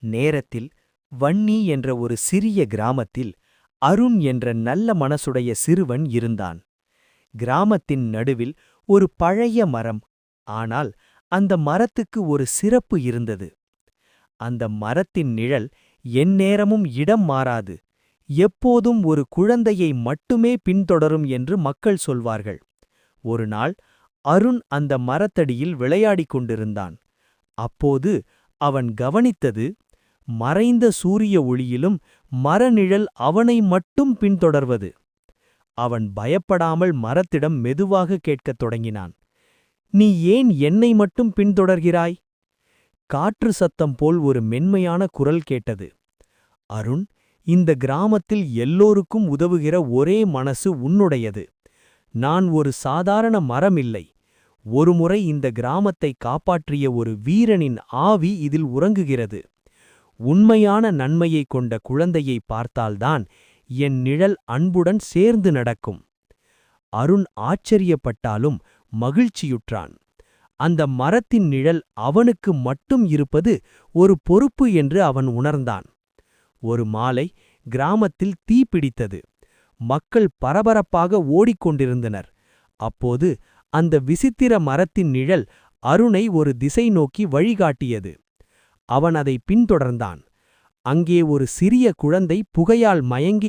நேரத்தில் வன்னி என்ற ஒரு சிறிய கிராமத்தில் அருண் என்ற நல்ல மனசுடைய சிறுவன் இருந்தான். கிராமத்தின் நடுவில் ஒரு பழைய மரம். ஆனால் அந்த மரத்துக்கு ஒரு சிறப்பு இருந்தது. அந்த மரத்தின் நிழல் எந்நேரமும் இடம் மாறாது, எப்போதும் ஒரு குழந்தையை மட்டுமே பின்தொடரும் என்று மக்கள் சொல்வார்கள். ஒரு நாள் அருண் அந்த மரத்தடியில் விளையாடிக் கொண்டிருந்தான். அப்போது அவன் கவனித்தது, மறைந்த சூரிய ஒளியிலும் மரநிழல் அவனை மட்டும் பின்தொடர்வது. அவன் பயப்படாமல் மரத்திடம் மெதுவாக கேட்கத் தொடங்கினான். "நீ ஏன் என்னை மட்டும் பின்தொடர்கிறாய்?" காற்று சத்தம் போல் ஒரு மென்மையான குரல் கேட்டது. "அருண், இந்த கிராமத்தில் எல்லோருக்கும் உதவுகிற ஒரே மனசு உன்னுடையது. நான் ஒரு சாதாரண மரம் இல்லை. ஒருமுறை இந்த கிராமத்தை காப்பாற்றிய ஒரு வீரனின் ஆவி இதில் உறங்குகிறது. உண்மையான நன்மையைக் கொண்ட குழந்தையை பார்த்தால்தான் என் நிழல் அன்புடன் சேர்ந்து நடக்கும்." அருண் ஆச்சரியப்பட்டாலும் மகிழ்ச்சியுற்றான். அந்த மரத்தின் நிழல் அவனுக்கு மட்டும் இருப்பது ஒரு பொறுப்பு என்று அவன் உணர்ந்தான். ஒரு மாலை கிராமத்தில் தீ பிடித்தது. மக்கள் பரபரப்பாக ஓடிக்கொண்டிருந்தனர். அப்போது அந்த விசித்திர மரத்தின் நிழல் அருணை ஒரு திசை நோக்கி வழிகாட்டியது. அவன் அதை பின்தொடர்ந்தான். அங்கே ஒரு சிறிய குழந்தை புகையால் மயங்கி